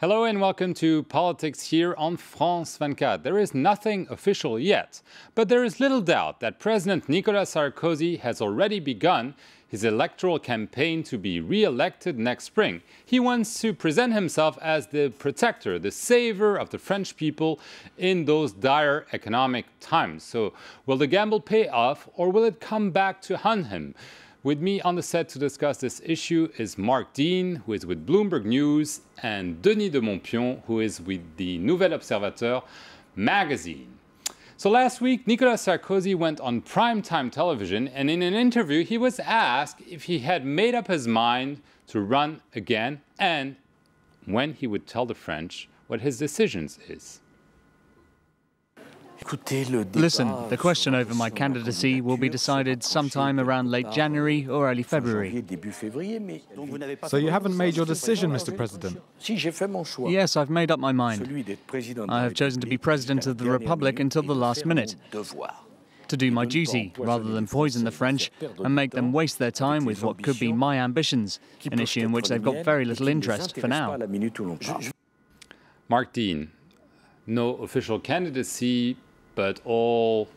Hello and welcome to Politics here on France 24. There is nothing official yet, but there is little doubt that President Nicolas Sarkozy has already begun his electoral campaign to be re-elected next spring. He wants to present himself as the protector, the savior of the French people in those dire economic times. So will the gamble pay off, or will it come back to haunt him? With me on the set to discuss this issue is Mark Dean, who is with Bloomberg News, and Denis de Montpion, who is with the Nouvel Observateur magazine. So last week, Nicolas Sarkozy went on primetime television, and in an interview, he was asked if he had made up his mind to run again, and when he would tell the French what his decisions is. Listen, the question over my candidacy will be decided sometime around late January or early February. So you haven't made your decision, Mr. President? Yes, I've made up my mind. I have chosen to be President of the Republic until the last minute, to do my duty, rather than poison the French and make them waste their time with what could be my ambitions, an issue in which they've got very little interest for now. Mark Dean, no official candidacy, but all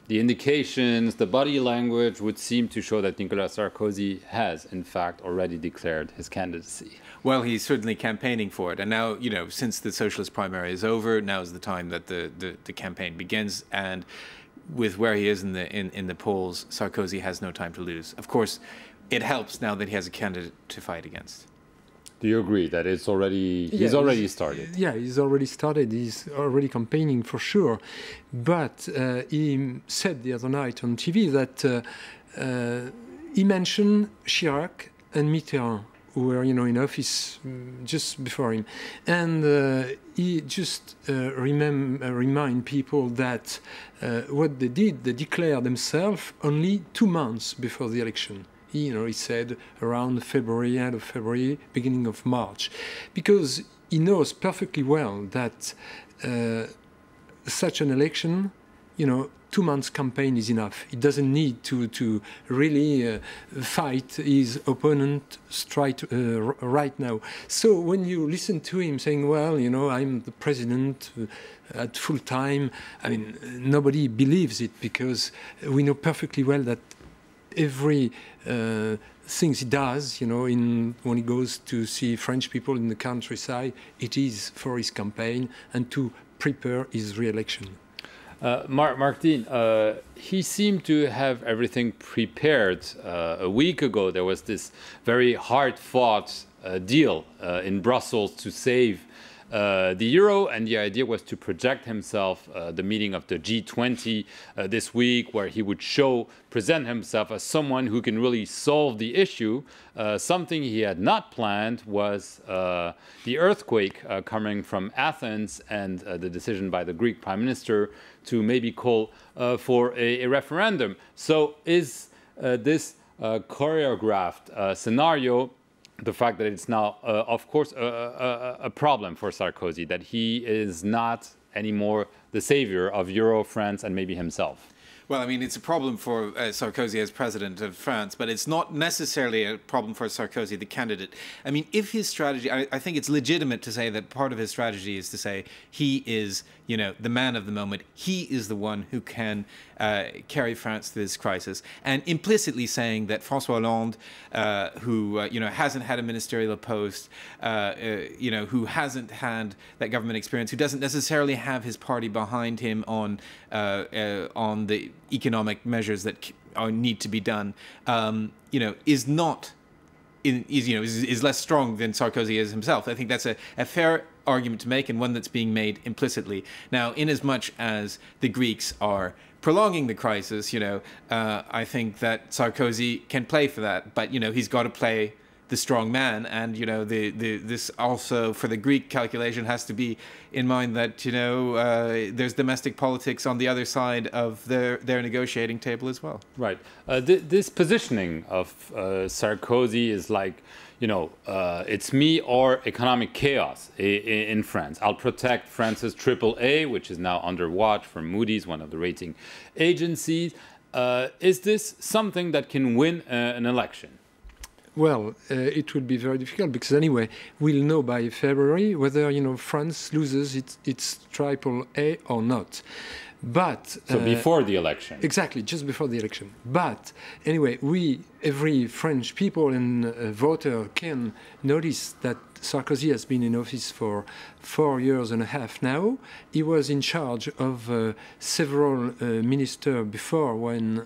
the indications, the body language would seem to show that Nicolas Sarkozy has, in fact, already declared his candidacy. Well, he's certainly campaigning for it. And now, you know, since the socialist primary is over, now is the time that the campaign begins. And with where he is in the polls, Sarkozy has no time to lose. Of course, it helps now that he has a candidate to fight against. Do you agree that it's already, he's already started? Yeah, he's already started. He's already campaigning for sure. But he said the other night on TV that he mentioned Chirac and Mitterrand, who were, you know, in office just before him. And he just remind people that what they did, they declared themselves only 2 months before the election. He said around February, end of February, beginning of March, because he knows perfectly well that such an election, 2 months campaign is enough. He doesn't need to really fight his opponent right now. So when you listen to him saying, well, I'm the president at full time, I mean, nobody believes it, because we know perfectly well that every things he does, when he goes to see French people in the countryside, it is for his campaign and to prepare his re-election. Mark Dean, he seemed to have everything prepared. A week ago, there was this very hard-fought deal in Brussels to save the euro, and the idea was to project himself the meeting of the G20 this week, where he would present himself as someone who can really solve the issue. Something he had not planned was the earthquake coming from Athens, and the decision by the Greek Prime Minister to maybe call for a referendum. So is this choreographed scenario, the fact that it's now, of course, a problem for Sarkozy, that he is not anymore the savior of Euro, France, and maybe himself? Well, I mean, it's a problem for Sarkozy as president of France, but it's not necessarily a problem for Sarkozy, the candidate. I mean, if his strategy, I think it's legitimate to say that part of his strategy is to say he is, the man of the moment. He is the one who can carry France through this crisis, and implicitly saying that François Hollande, who hasn't had a ministerial post, who hasn't had that government experience, who doesn't necessarily have his party behind him on the economic measures that need to be done, is not is less strong than Sarkozy is himself. I think that's a fair argument to make, and one that's being made implicitly. Now, inasmuch as the Greeks are prolonging the crisis, I think that Sarkozy can play for that, but he's got to play the strong man, and this also for the Greek calculation has to be in mind that there's domestic politics on the other side of their negotiating table as well. Right. This positioning of Sarkozy is like, it's me or economic chaos in France. I'll protect France's AAA, which is now under watch from Moody's, one of the rating agencies. Is this something that can win an election? Well, it will be very difficult because anyway, we'll know by February whether France loses its triple A or not. But so before the election, exactly, just before the election. But anyway, every French people and voter can notice that Sarkozy has been in office for 4 years and a half now. He was in charge of several ministers before when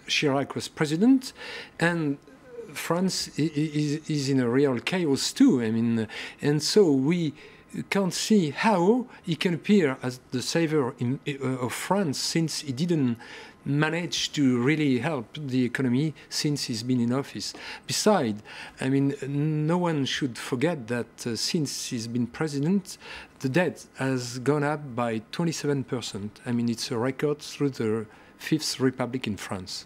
Chirac was president, and France is in a real chaos too. I mean, and so we can't see how he can appear as the savior of France, since he didn't manage to really help the economy since he's been in office. Besides, I mean, no one should forget that since he's been president, the debt has gone up by 27%. I mean, it's a record through the Fifth Republic in France.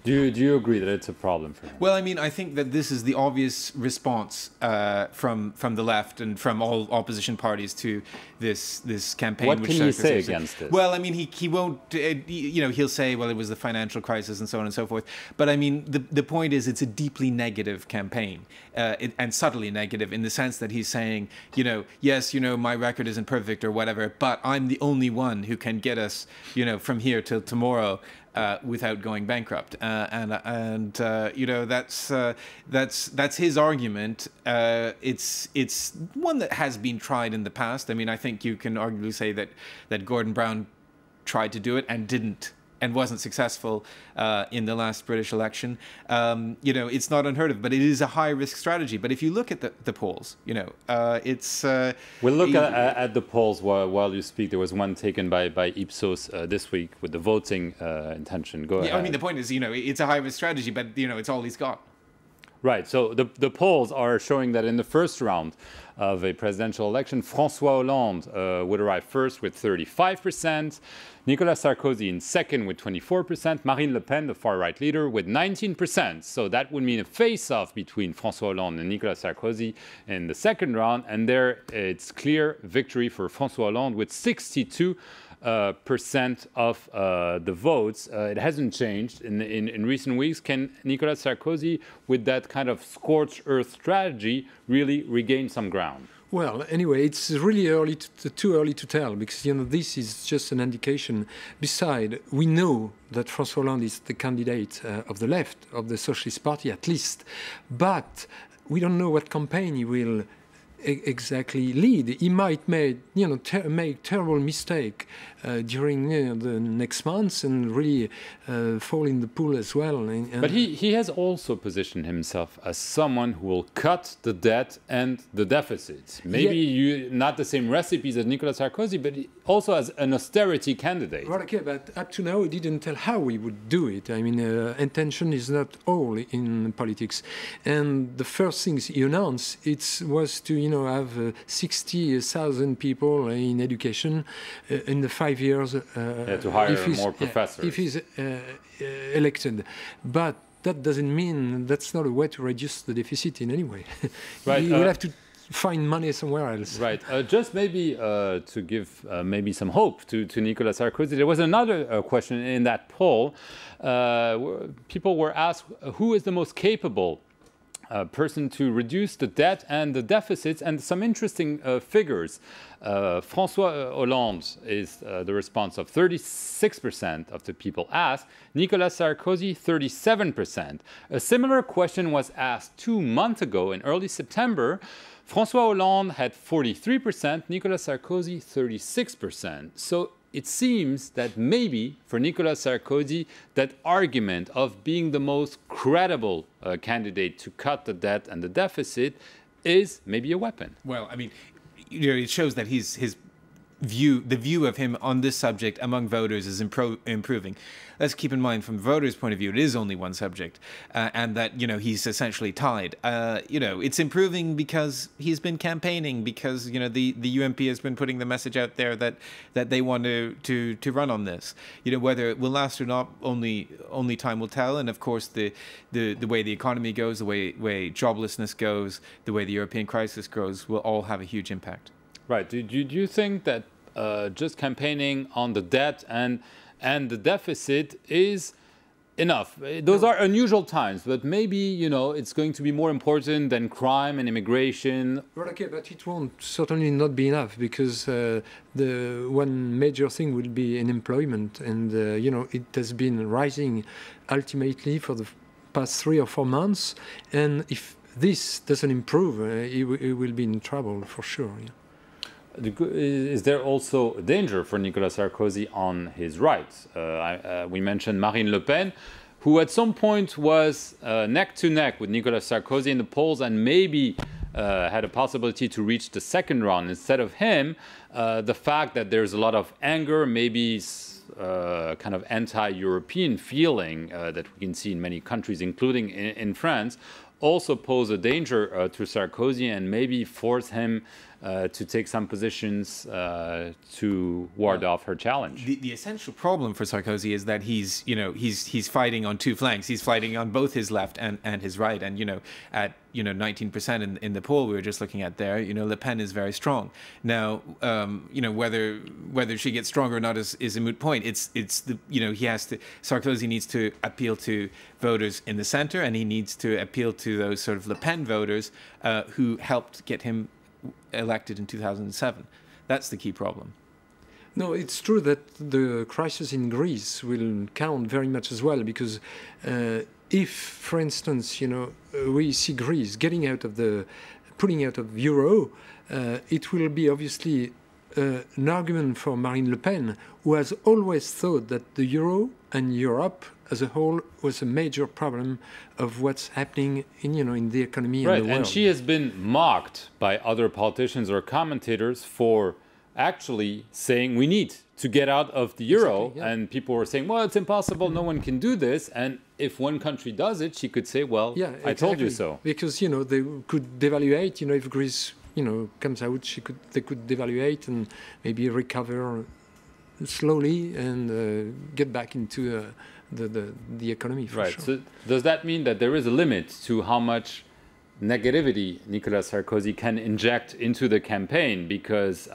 Do you agree that it's a problem for him? Well, I mean, I think that this is the obvious response from the left and from all opposition parties to this campaign. What can he say against it? Well, I mean, he won't. He'll say, well, it was the financial crisis and so on and so forth. But I mean, the point is, it's a deeply negative campaign, and subtly negative in the sense that he's saying, yes, my record isn't perfect or whatever, but I'm the only one who can get us, from here till tomorrow. Without going bankrupt, that's his argument. It's one that has been tried in the past. I mean, I think you can arguably say that Gordon Brown tried to do it and didn't, and wasn't successful in the last British election. It's not unheard of, but it is a high-risk strategy. But if you look at the polls, it's... We'll look at the polls while you speak. There was one taken by Ipsos this week with the voting intention. Go ahead. I mean, the point is, it's a high-risk strategy, but, it's all he's got. Right. So the polls are showing that in the first round of a presidential election, François Hollande would arrive first with 35%, Nicolas Sarkozy in second with 24%, Marine Le Pen, the far-right leader, with 19%. So that would mean a face-off between François Hollande and Nicolas Sarkozy in the second round. And there it's clear victory for François Hollande with 62% of the votes. It hasn't changed in recent weeks. Can Nicolas Sarkozy, with that kind of scorched earth strategy, really regain some ground? Well, anyway, it's really too early to tell, because this is just an indication. Besides, we know that François Hollande is the candidate of the left, of the Socialist Party at least, but we don't know what campaign he will exactly lead. He might make terrible mistake during the next months and really fall in the pool as well. But he has also positioned himself as someone who will cut the debt and the deficits. Maybe not the same recipes as Nicolas Sarkozy, but also as an austerity candidate. Well, okay, but up to now he didn't tell how he would do it. I mean, intention is not all in politics. And the first things he announced was to have 60,000 people in education in the 5 years. To hire more professors. If he's elected. But that doesn't mean that's not a way to reduce the deficit in any way. Right. You will have to find money somewhere else. Right. Just maybe to give maybe some hope to Nicolas Sarkozy, there was another question in that poll. People were asked who is the most capable person to reduce the debt and the deficits, and some interesting figures. François Hollande is the response of 36% of the people asked. Nicolas Sarkozy, 37%. A similar question was asked 2 months ago in early September. François Hollande had 43%, Nicolas Sarkozy, 36%. So it seems that maybe for Nicolas Sarkozy, that argument of being the most credible candidate to cut the debt and the deficit is maybe a weapon. Well, I mean, it shows that the view of him on this subject among voters is improving. Let's keep in mind, from the voters' point of view, it is only one subject, and that he's essentially tied. It's improving because he's been campaigning, because the UMP has been putting the message out there that they want to run on this. Whether it will last or not, only time will tell. And of course, the way the economy goes, the way joblessness goes, the way the European crisis grows, will all have a huge impact. Right. Do you think that just campaigning on the debt and the deficit is enough. Those are unusual times, but maybe, you know, it's going to be more important than crime and immigration. Well, okay, but it won't certainly not be enough, because the one major thing will be unemployment, and you know, it has been rising ultimately for the past 3 or 4 months, and if this doesn't improve, it will be in trouble for sure. Yeah. Is there also a danger for Nicolas Sarkozy on his right? We mentioned Marine Le Pen, who at some point was neck to neck with Nicolas Sarkozy in the polls and maybe had a possibility to reach the second round instead of him. The fact that there's a lot of anger, maybe kind of anti-European feeling that we can see in many countries, including in France, also pose a danger to Sarkozy and maybe force him to take some positions to ward off her challenge. The essential problem for Sarkozy is that he's fighting on two flanks. He's fighting on both his left and his right. And at 19% in the poll we were just looking at there, Le Pen is very strong. Now, whether she gets stronger or not is a moot point. It's the Sarkozy needs to appeal to voters in the center, and he needs to appeal to those sort of Le Pen voters who helped get him elected in 2007. That's the key problem. No, it's true that the crisis in Greece will count very much as well, because if, for instance, we see Greece pulling out of euro, it will be obviously an argument for Marine Le Pen, who has always thought that the euro and Europe as a whole was a major problem of what's happening in the economy and the world. And she has been mocked by other politicians or commentators for actually saying we need to get out of the euro. Exactly, yeah. And people were saying, well, it's impossible, no one can do this. And if one country does it, she could say, well, yeah, exactly. I told you so. Because, they could devaluate, if Greece, comes out, they could devaluate and maybe recover slowly and get back into the economy, for sure. So does that mean that there is a limit to how much negativity Nicolas Sarkozy can inject into the campaign? Because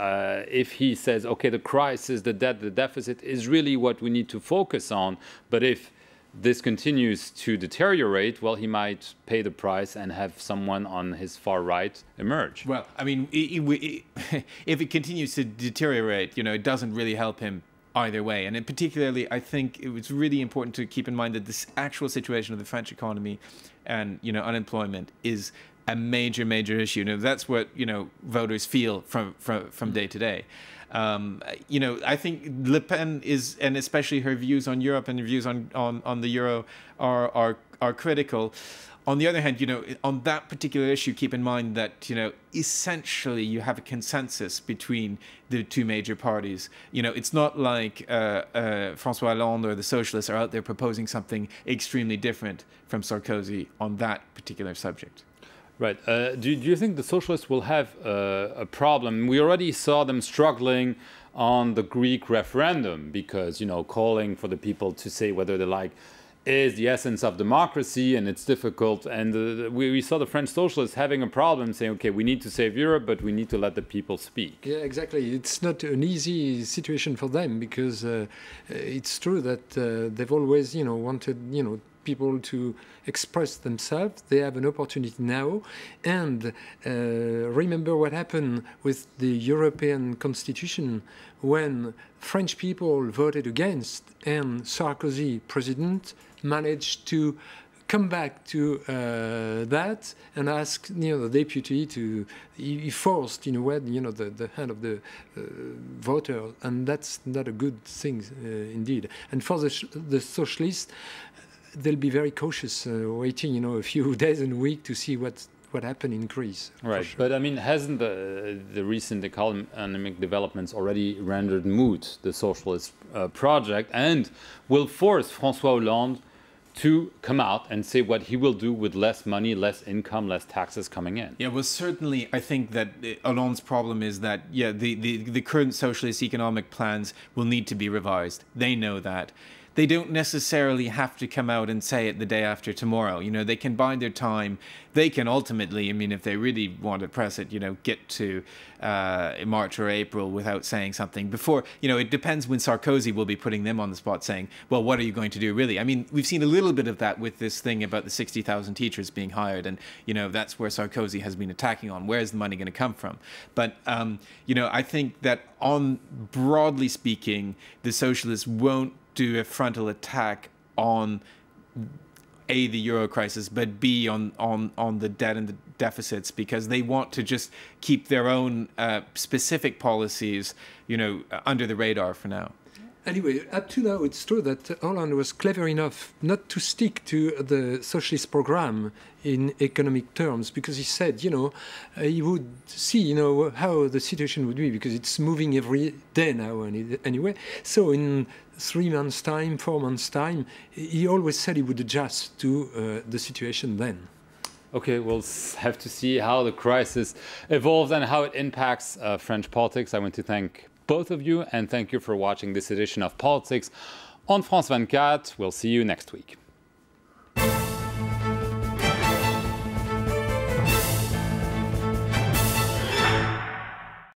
if he says, okay, the crisis, the debt, the deficit is really what we need to focus on, but if this continues to deteriorate, well, he might pay the price and have someone on his far right emerge. Well, I mean, if it continues to deteriorate, it doesn't really help him either way. And particularly, I think it was really important to keep in mind that this actual situation of the French economy and, unemployment is a major, major issue. That's what, voters feel from day to day. I think Le Pen is, and especially her views on Europe and her views on the euro are critical. On the other hand, on that particular issue, keep in mind that, essentially you have a consensus between the two major parties. It's not like François Hollande or the socialists are out there proposing something extremely different from Sarkozy on that particular subject. Right. Do you think the socialists will have a problem? We already saw them struggling on the Greek referendum because, calling for the people to say whether they like is the essence of democracy, and it's difficult. And we saw the French socialists having a problem saying, okay, we need to save Europe, but we need to let the people speak. Yeah, exactly. It's not an easy situation for them because it's true that they've always, wanted, people to express themselves. They have an opportunity now. And remember what happened with the European Constitution when French people voted against and Sarkozy, president, managed to come back to that and ask the deputy to, he forced in a way the hand of the voter, and that's not a good thing indeed. And for the socialists, they'll be very cautious, waiting a few days and weeks to see what happened in Greece. Right, sure. But I mean, hasn't the recent economic developments already rendered moot the socialist project, and will force François Hollande to come out and say what he will do with less money, less income, less taxes coming in? Yeah, well, certainly I think that Hollande's problem is that, the current socialist economic plans will need to be revised. They know that. they don't necessarily have to come out and say it the day after tomorrow. You know, they can bide their time. They can ultimately, I mean, if they really want to press it, you know, get to March or April without saying something before, you know, it depends when Sarkozy will be putting them on the spot saying, well, what are you going to do really? I mean, we've seen a little bit of that with this thing about the 60,000 teachers being hired. And, you know, that's where Sarkozy has been attacking on. Where is the money going to come from? But, you know, I think that broadly speaking, the socialists won't do a frontal attack on A, the euro crisis, but B, on the debt and the deficits, because they want to just keep their own specific policies, you know, under the radar for now. Anyway, up to now, it's true that Hollande was clever enough not to stick to the socialist program in economic terms, because he said, you know, he would see, you know, how the situation would be, because it's moving every day now anyway. So in 3 months' time, 4 months' time, he always said he would adjust to the situation then. Okay, we'll have to see how the crisis evolves and how it impacts French politics. I want to thank both of you, and thank you for watching this edition of Politics on France 24. We'll see you next week.